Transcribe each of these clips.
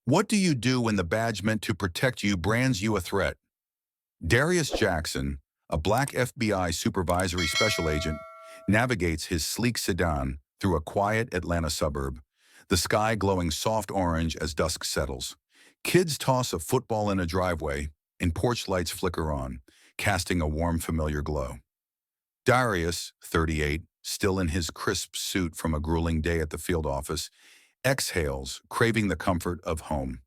What do you do when the badge meant to protect you brands you a threat? Darius Jackson, a black FBI supervisory special agent, navigates his sleek sedan through a quiet Atlanta suburb, the sky glowing soft orange as dusk settles. Kids toss a football in a driveway, and porch lights flicker on, casting a warm, familiar glow. Darius, 38, still in his crisp suit from a grueling day at the field office, exhales, craving the comfort of home.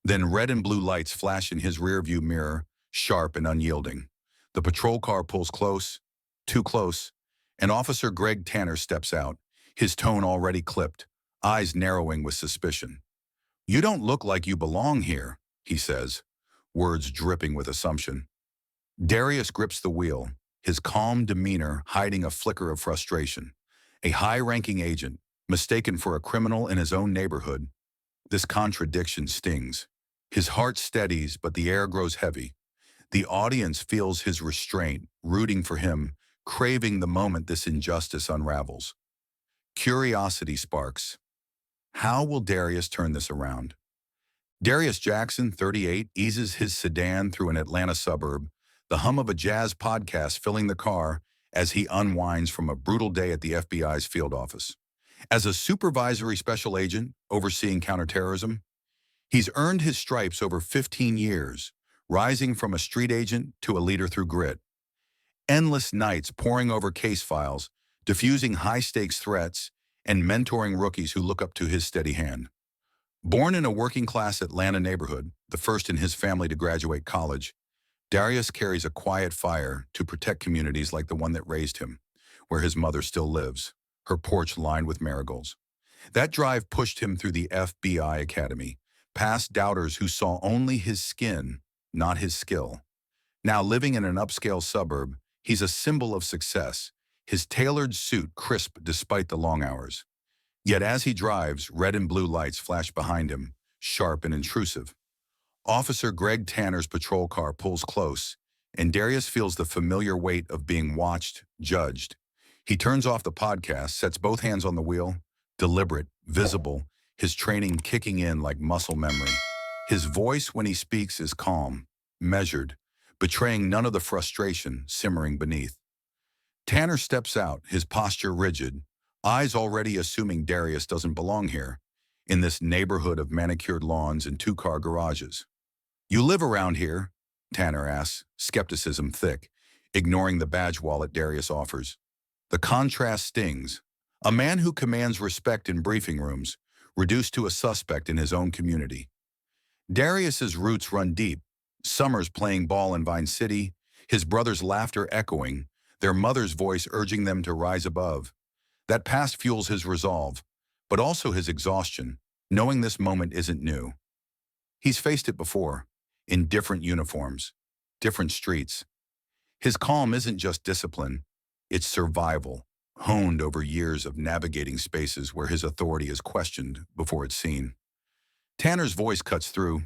Then red and blue lights flash in his rearview mirror, sharp and unyielding. The patrol car pulls close, too close, and Officer Greg Tanner steps out, his tone already clipped, eyes narrowing with suspicion. "You don't look like you belong here," he says, words dripping with assumption. Darius grips the wheel, his calm demeanor hiding a flicker of frustration. A high-ranking agent, mistaken for a criminal in his own neighborhood. This contradiction stings. His heart steadies, but the air grows heavy. The audience feels his restraint, rooting for him, craving the moment this injustice unravels. Curiosity sparks. How will Darius turn this around? Darius Jackson, 38, eases his sedan through an Atlanta suburb, the hum of a jazz podcast filling the car as he unwinds from a brutal day at the FBI's field office. As a supervisory special agent overseeing counterterrorism, he's earned his stripes over 15 years, rising from a street agent to a leader through grit. Endless nights poring over case files, diffusing high-stakes threats, and mentoring rookies who look up to his steady hand. Born in a working-class Atlanta neighborhood, the first in his family to graduate college, Darius carries a quiet fire to protect communities like the one that raised him, where his mother still lives, her porch lined with marigolds. That drive pushed him through the FBI Academy, past doubters who saw only his skin, not his skill. Now living in an upscale suburb, he's a symbol of success, his tailored suit crisp despite the long hours. Yet as he drives, red and blue lights flash behind him, sharp and intrusive. Officer Greg Tanner's patrol car pulls close, and Darius feels the familiar weight of being watched, judged. He turns off the podcast, sets both hands on the wheel, deliberate, visible, his training kicking in like muscle memory. His voice when he speaks is calm, measured, betraying none of the frustration simmering beneath. Tanner steps out, his posture rigid, eyes already assuming Darius doesn't belong here, in this neighborhood of manicured lawns and two-car garages. "You live around here?" Tanner asks, skepticism thick, ignoring the badge wallet Darius offers. The contrast stings. A man who commands respect in briefing rooms, reduced to a suspect in his own community. Darius's roots run deep, summers playing ball in Vine City, his brother's laughter echoing, their mother's voice urging them to rise above. That past fuels his resolve, but also his exhaustion, knowing this moment isn't new. He's faced it before, in different uniforms, different streets. His calm isn't just discipline, it's survival, honed over years of navigating spaces where his authority is questioned before it's seen. Tanner's voice cuts through.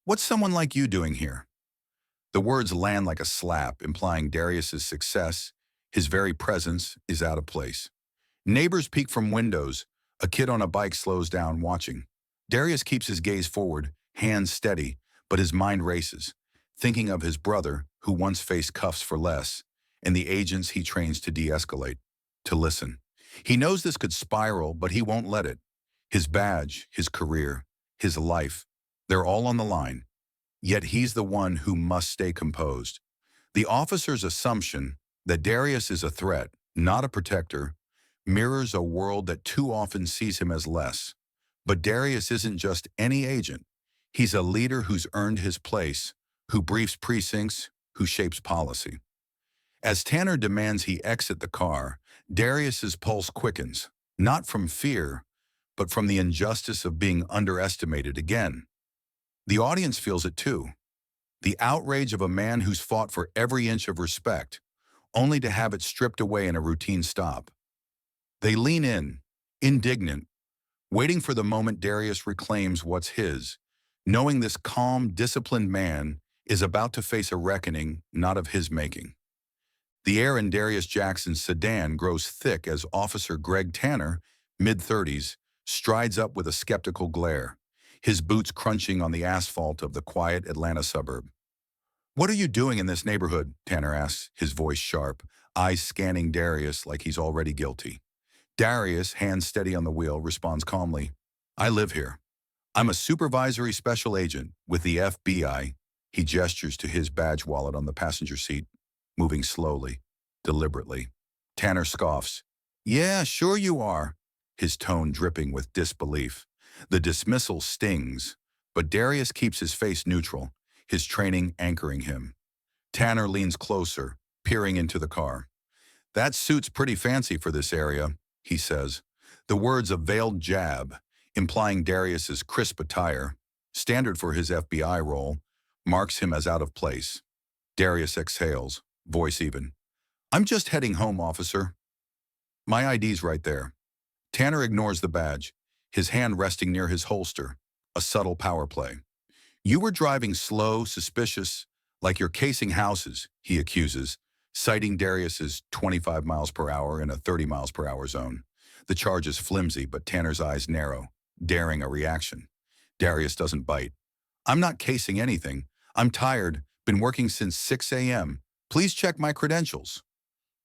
"What's someone like you doing here?" The words land like a slap, implying Darius's success, his very presence, is out of place. Neighbors peek from windows. A kid on a bike slows down, watching. Darius keeps his gaze forward, hands steady, but his mind races, thinking of his brother, who once faced cuffs for less, and the agents he trains to de-escalate, to listen. He knows this could spiral, but he won't let it. His badge, his career, his life, they're all on the line. Yet he's the one who must stay composed. The officer's assumption that Darius is a threat, not a protector, mirrors a world that too often sees him as less. But Darius isn't just any agent. He's a leader who's earned his place, who briefs precincts, who shapes policy. As Tanner demands he exit the car, Darius's pulse quickens, not from fear, but from the injustice of being underestimated again. The audience feels it too. The outrage of a man who's fought for every inch of respect, only to have it stripped away in a routine stop. They lean in, indignant, waiting for the moment Darius reclaims what's his, knowing this calm, disciplined man is about to face a reckoning not of his making. The air in Darius Jackson's sedan grows thick as Officer Greg Tanner, mid-30s, strides up with a skeptical glare. his boots crunching on the asphalt of the quiet Atlanta suburb. "What are you doing in this neighborhood?" Tanner asks, his voice sharp, eyes scanning Darius like he's already guilty. Darius, hands steady on the wheel, responds calmly, "I live here. I'm a supervisory special agent with the FBI." He gestures to his badge wallet on the passenger seat, moving slowly, deliberately. Tanner scoffs. "Yeah, sure you are," his tone dripping with disbelief. The dismissal stings, but Darius keeps his face neutral, his training anchoring him. Tanner leans closer, peering into the car. "That suit's pretty fancy for this area," he says. The words a veiled jab, implying Darius's crisp attire, standard for his FBI role, marks him as out of place. Darius exhales, voice even. "I'm just heading home, officer. My ID's right there." Tanner ignores the badge, his hand resting near his holster, a subtle power play. "You were driving slow, suspicious, like you're casing houses," he accuses, citing Darius's 25 miles per hour in a 30 miles per hour zone. The charge is flimsy, but Tanner's eyes narrow, daring a reaction. Darius doesn't bite. "I'm not casing anything. I'm tired, been working since 6 a.m. Please check my credentials."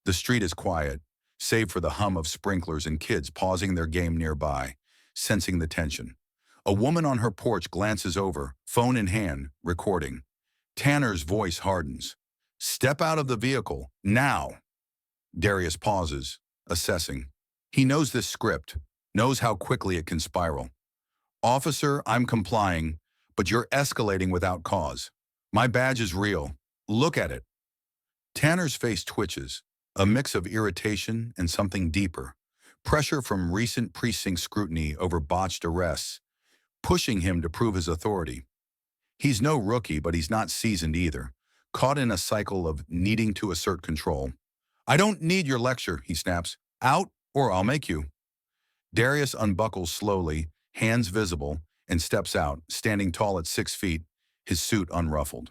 The street is quiet, save for the hum of sprinklers and kids pausing their game nearby, sensing the tension. A woman on her porch glances over, phone in hand, recording. Tanner's voice hardens. "Step out of the vehicle, now." Darius pauses, assessing. He knows this script, knows how quickly it can spiral. "Officer, I'm complying, but you're escalating without cause. My badge is real. Look at it." Tanner's face twitches, a mix of irritation and something deeper. Pressure from recent precinct scrutiny over botched arrests, pushing him to prove his authority. He's no rookie, but he's not seasoned either, caught in a cycle of needing to assert control. "I don't need your lecture," he snaps. "Out, or I'll make you." Darius unbuckles slowly, hands visible, and steps out, standing tall at 6 feet, his suit unruffled.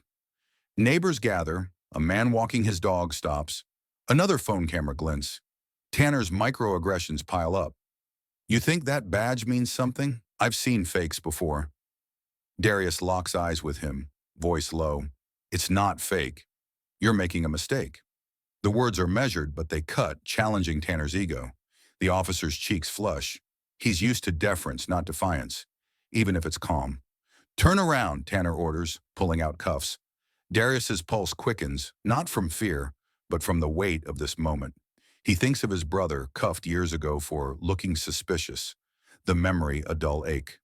Neighbors gather, a man walking his dog stops, another phone camera glints. Tanner's microaggressions pile up. "You think that badge means something? I've seen fakes before." Darius locks eyes with him, voice low. "It's not fake. You're making a mistake." The words are measured, but they cut, challenging Tanner's ego. The officer's cheeks flush. He's used to deference, not defiance, even if it's calm. "Turn around," Tanner orders, pulling out cuffs. Darius's pulse quickens, not from fear, but from the weight of this moment. He thinks of his brother, cuffed years ago for looking suspicious, the memory a dull ache.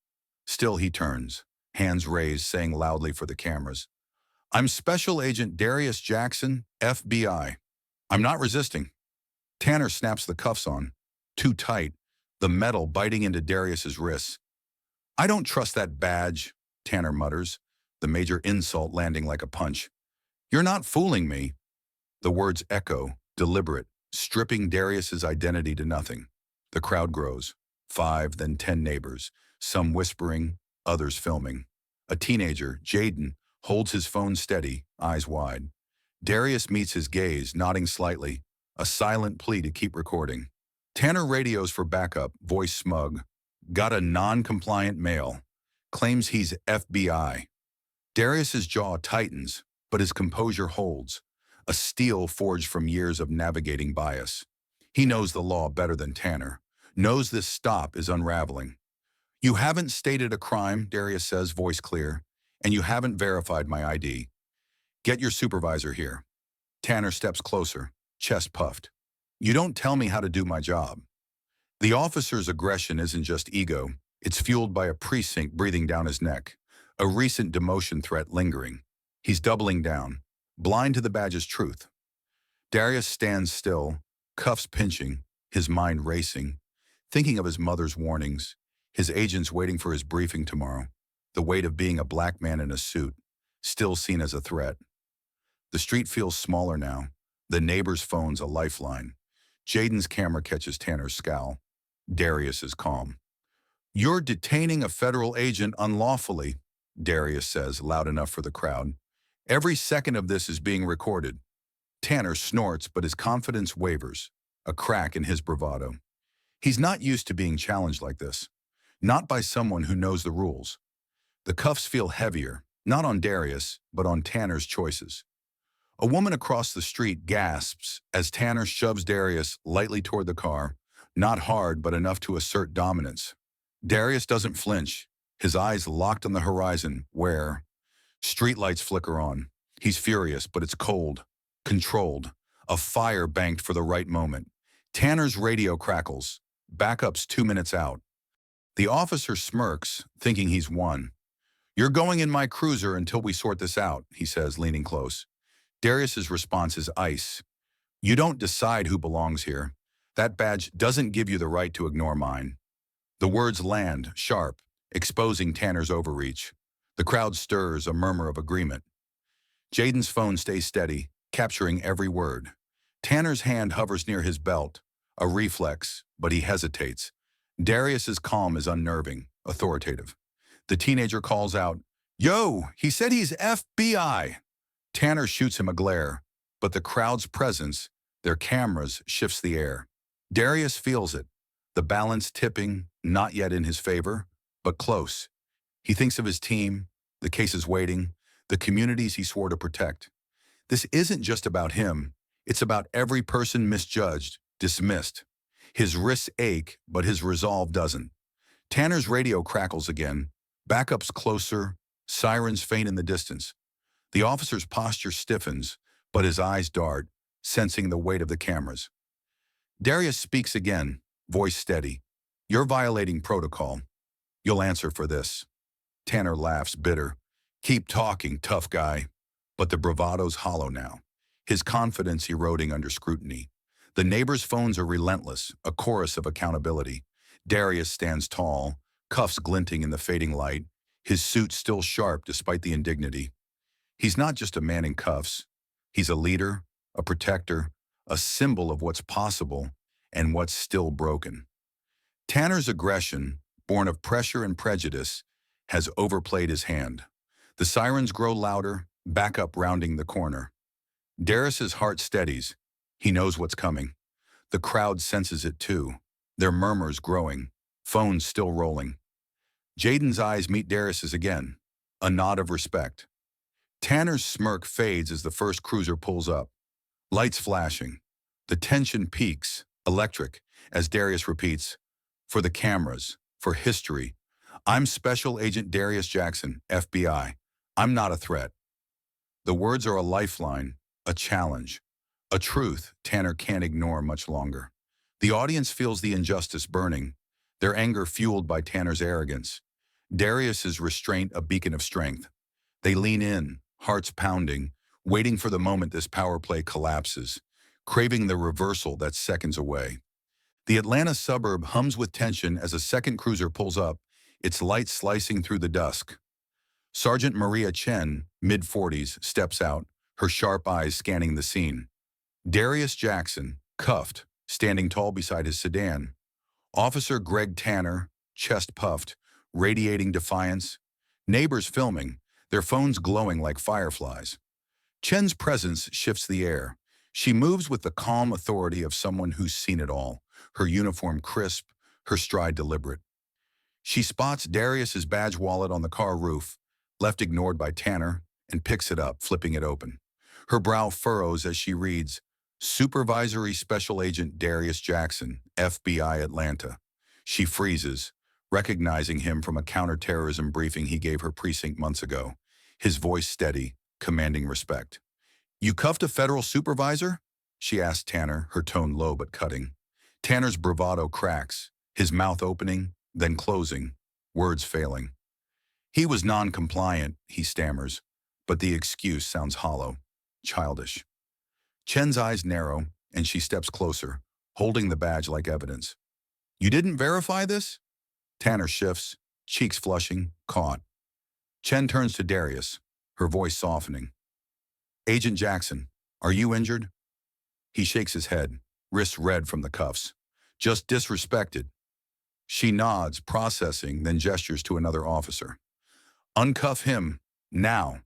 Still he turns, hands raised, saying loudly for the cameras, "I'm Special Agent Darius Jackson, FBI." "I'm not resisting." Tanner snaps the cuffs on, too tight, the metal biting into Darius's wrists. "I don't trust that badge," Tanner mutters, the major insult landing like a punch. "You're not fooling me." The words echo, deliberate, stripping Darius's identity to nothing. The crowd grows. 5, then 10 neighbors, some whispering, others filming. A teenager, Jaden, holds his phone steady, eyes wide. Darius meets his gaze, nodding slightly, a silent plea to keep recording. Tanner radios for backup, voice smug. "Got a non-compliant male. Claims he's FBI." Darius's jaw tightens, but his composure holds, a steel forged from years of navigating bias. He knows the law better than Tanner, knows this stop is unraveling. "You haven't stated a crime," Darius says, voice clear, "and you haven't verified my ID. Get your supervisor here." Tanner steps closer, chest puffed. "You don't tell me how to do my job." The officer's aggression isn't just ego, it's fueled by a precinct breathing down his neck, a recent demotion threat lingering. He's doubling down, blind to the badge's truth. Darius stands still, cuffs pinching, his mind racing, thinking of his mother's warnings, his agents waiting for his briefing tomorrow, the weight of being a black man in a suit, still seen as a threat. The street feels smaller now, the neighbor's phone's a lifeline. Jaden's camera catches Tanner's scowl. Darius is calm. "You're detaining a federal agent unlawfully," Darius says, loud enough for the crowd. "Every second of this is being recorded." Tanner snorts, but his confidence wavers, a crack in his bravado. He's not used to being challenged like this, not by someone who knows the rules. The cuffs feel heavier, not on Darius, but on Tanner's choices. A woman across the street gasps as Tanner shoves Darius lightly toward the car, not hard but enough to assert dominance. Darius doesn't flinch, his eyes locked on the horizon where streetlights flicker on. He's furious, but it's cold, controlled, a fire banked for the right moment. Tanner's radio crackles, backup's 2 minutes out. The officer smirks, thinking he's won. "You're going in my cruiser until we sort this out," he says, leaning close. Darius's response is ice. "You don't decide who belongs here. That badge doesn't give you the right to ignore mine." The words land, sharp, exposing Tanner's overreach. The crowd stirs, a murmur of agreement. Jaden's phone stays steady, capturing every word. Tanner's hand hovers near his belt, a reflex, but he hesitates. Darius's calm is unnerving, authoritative. The teenager calls out, "Yo, he said he's FBI." Tanner shoots him a glare, but the crowd's presence, their cameras, shifts the air. Darius feels it, the balance tipping, not yet in his favor, but close. He thinks of his team, the cases waiting, the communities he swore to protect. This isn't just about him, it's about every person misjudged, dismissed. His wrists ache, but his resolve doesn't. Tanner's radio crackles again, backup's closer, sirens faint in the distance. The officer's posture stiffens, but his eyes dart, sensing the weight of the cameras. Darius speaks again, voice steady. "You're violating protocol. You'll answer for this." Tanner laughs, bitter. "Keep talking, tough guy." But the bravado's hollow now, his confidence eroding under scrutiny. The neighbors' phones are relentless, a chorus of accountability. Darius stands tall, cuffs glinting in the fading light, his suit still sharp despite the indignity. He's not just a man in cuffs. He's a leader, a protector, a symbol of what's possible and what's still broken. Tanner's aggression, born of pressure and prejudice, has overplayed his hand. The sirens grow louder, backup rounding the corner. Darius's heart steadies. He knows what's coming. The crowd senses it too, their murmurs growing, phones still rolling. Jaden's eyes meet Darius's again, a nod of respect. Tanner's smirk fades as the first cruiser pulls up. Lights flashing. The tension peaks, electric, as Darius repeats, "For the cameras, for history. I'm Special Agent Darius Jackson, FBI. I'm not a threat." The words are a lifeline, a challenge, a truth Tanner can't ignore much longer. The audience feels the injustice burning, their anger fueled by Tanner's arrogance. Darius's restraint a beacon of strength. They lean in, hearts pounding, waiting for the moment this power play collapses, craving the reversal that's seconds away. The Atlanta suburb hums with tension as a second cruiser pulls up, its lights slicing through the dusk. Sergeant Maria Chen, mid-40s, steps out, her sharp eyes scanning the scene. Darius Jackson, cuffed, standing tall beside his sedan. Officer Greg Tanner, chest puffed, radiating defiance. Neighbors filming, their phones glowing like fireflies. Chen's presence shifts the air. She moves with the calm authority of someone who's seen it all, her uniform crisp, her stride deliberate. She spots Darius's badge wallet on the car roof, left ignored by Tanner, and picks it up, flipping it open. Her brow furrows as she reads, "Supervisory Special Agent Darius Jackson, FBI Atlanta." She freezes, recognizing him from a counterterrorism briefing he gave her precinct months ago, his voice steady, commanding respect. "You cuffed a federal supervisor?" she asked Tanner, her tone low but cutting. Tanner's bravado cracks, his mouth opening, then closing, words failing. "He was non-compliant," he stammers, but the excuse sounds hollow, childish. Chen's eyes narrow, and she steps closer, holding the badge like evidence. "You didn't verify this?" Tanner shifts, cheeks flushing, caught. Chen turns to Darius, her voice softening. "Agent Jackson, are you injured?" He shakes his head, wrists red from the cuffs. "Just disrespected." She nods, processing, then gestures to another officer. "Uncuff him, now."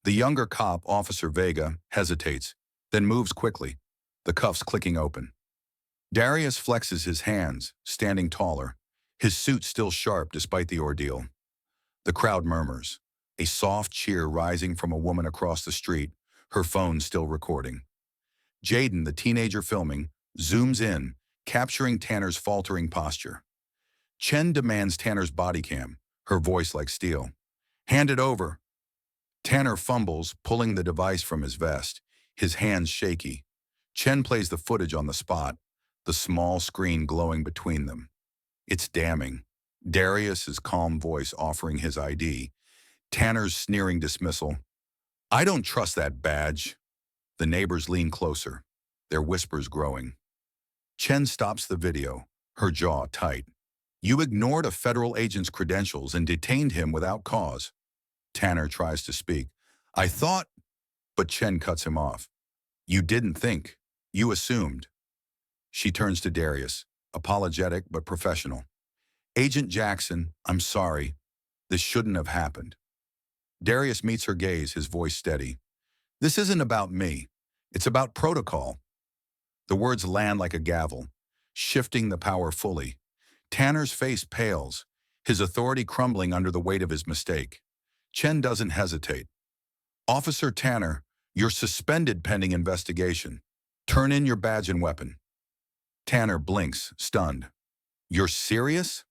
The younger cop, Officer Vega, hesitates, then moves quickly, the cuffs clicking open. Darius flexes his hands, standing taller, his suit still sharp despite the ordeal. The crowd murmurs, a soft cheer rising from a woman across the street, her phone still recording. Jaden, the teenager filming, zooms in, capturing Tanner's faltering posture. Chen demands Tanner's body cam, her voice like steel. Hand it over. Tanner fumbles, pulling the device from his vest, his hands shaky. Chen plays the footage on the spot, the small screen glowing between them. It's damning. Darius's calm voice offering his ID, Tanner's sneering dismissal. I don't trust that badge. The neighbors lean closer, their whispers growing. Chen stops the video, her jaw tight. You ignored a federal agent's credentials and detained him without cause. Tanner tries to speak. I thought, but Chen cuts him off. You didn't think. You assumed. She turns to Darius, apologetic but professional. Agent Jackson, I'm sorry. This shouldn't have happened. Darius meets her gaze, his voice steady. This isn't about me. It's about protocol. The words land like a gavel, shifting the power fully. Tanner's face pales, his authority crumbling under the weight of his mistake. Chen doesn't hesitate. Officer Tanner, you're suspended pending investigation. Turn in your badge and weapon. Tanner blinks, stunned. You're serious?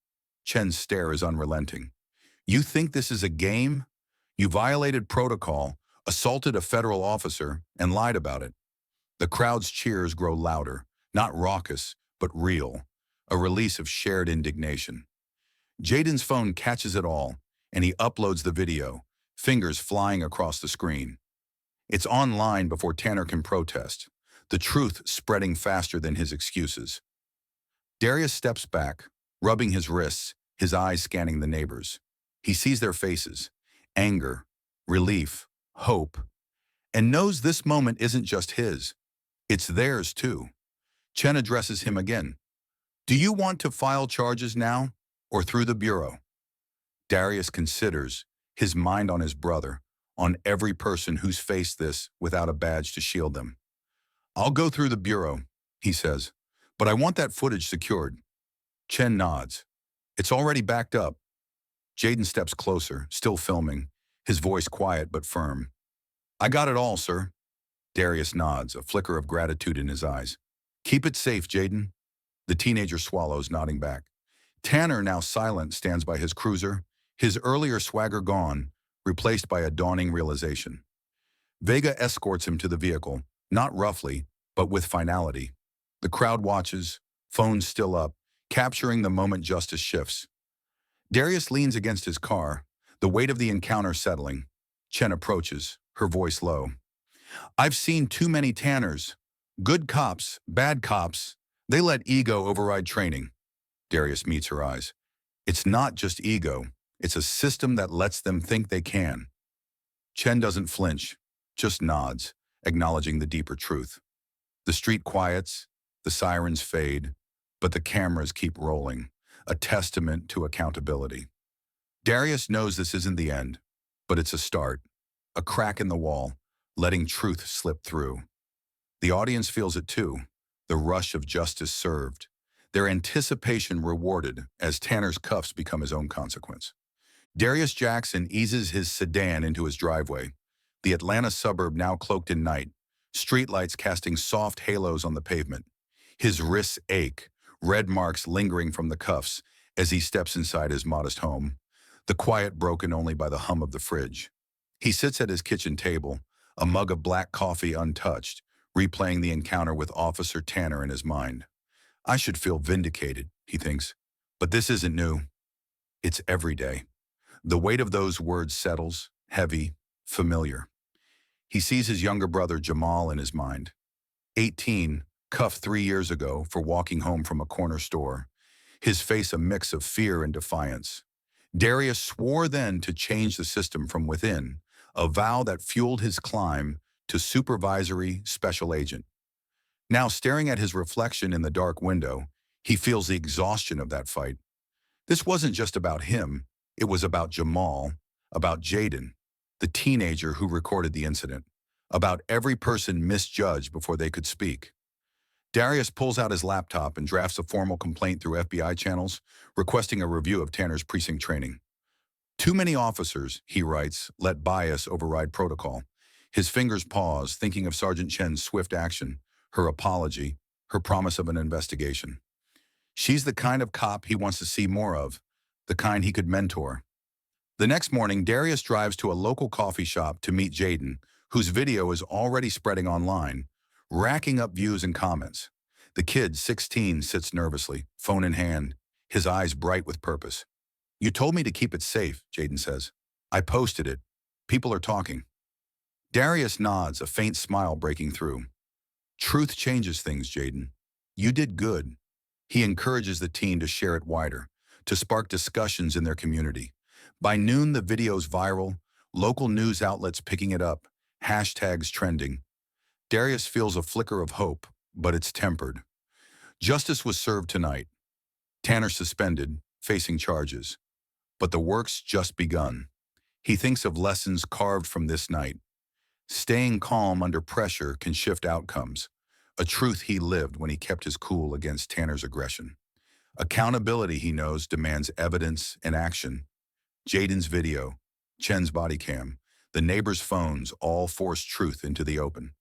Chen's stare is unrelenting. You think this is a game? You violated protocol, assaulted a federal officer, and lied about it. The crowd's cheers grow louder, not raucous, but real, a release of shared indignation. Jaden's phone catches it all, and he uploads the video, fingers flying across the screen. It's online before Tanner can protest, the truth spreading faster than his excuses. Darius steps back, rubbing his wrists, his eyes scanning the neighbors. He sees their faces, anger, relief, hope, and knows this moment isn't just his. It's theirs too. Chen addresses him again. Do you want to file charges now or through the bureau? Darius considers, his mind on his brother, on every person who's faced this without a badge to shield them. I'll go through the bureau, he says, but I want that footage secured. Chen nods. It's already backed up. Jaden steps closer, still filming, his voice quiet but firm. I got it all, sir. Darius nods, a flicker of gratitude in his eyes. Keep it safe, Jaden. The teenager swallows, nodding back. Tanner, now silent, stands by his cruiser, his earlier swagger gone, replaced by a dawning realization. Vega escorts him to the vehicle, not roughly, but with finality. The crowd watches, phones still up, capturing the moment justice shifts. Darius leans against his car, the weight of the encounter settling. Chen approaches, her voice low. I've seen too many Tanners. Good cops, bad cops. They let ego override training. Darius meets her eyes. It's not just ego. It's a system that lets them think they can. Chen doesn't flinch, just nods, acknowledging the deeper truth. The street quiets, the sirens fade, but the cameras keep rolling, a testament to accountability. Darius knows this isn't the end, but it's a start, a crack in the wall, letting truth slip through. The audience feels it too, the rush of justice served, their anticipation rewarded as Tanner's cuffs become his own consequence. Darius Jackson eases his sedan into his driveway, the Atlanta suburb now cloaked in night, streetlights casting soft halos on the pavement. His wrists ache, red marks lingering from the cuffs as he steps inside his modest home, the quiet broken only by the hum of the fridge. He sits at his kitchen table, a mug of black coffee untouched, replaying the encounter with Officer Tanner in his mind. I should feel vindicated, he thinks, but this isn't new. It's every day. The weight of those words settles, heavy, familiar. He sees his younger brother Jamal in his mind. 18, cuffed 3 years ago for walking home from a corner store, his face a mix of fear and defiance. Darius swore then to change the system from within, a vow that fueled his climb to supervisory special agent. Now staring at his reflection in the dark window, he feels the exhaustion of that fight. This wasn't just about him, it was about Jamal, about Jaden, the teenager who recorded the incident, about every person misjudged before they could speak. Darius pulls out his laptop and drafts a formal complaint through FBI channels, requesting a review of Tanner's precinct training. Too many officers, he writes, let bias override protocol. His fingers pause, thinking of Sergeant Chen's swift action, her apology, her promise of an investigation. She's the kind of cop he wants to see more of, the kind he could mentor. The next morning, Darius drives to a local coffee shop to meet Jaden, whose video is already spreading online, racking up views and comments. The kid, 16, sits nervously, phone in hand, his eyes bright with purpose. You told me to keep it safe, Jaden says. I posted it. People are talking. Darius nods, a faint smile breaking through. Truth changes things, Jaden. You did good. He encourages the teen to share it wider, to spark discussions in their community. By noon, the video's viral, local news outlets picking it up, hashtags trending. Darius feels a flicker of hope, but it's tempered. Justice was served tonight. Tanner suspended, facing charges. But the work's just begun. He thinks of lessons carved from this night. Staying calm under pressure can shift outcomes, a truth he lived when he kept his cool against Tanner's aggression. Accountability, he knows, demands evidence and action. Jaden's video, Chen's body cam, the neighbors' phones all force truth into the open.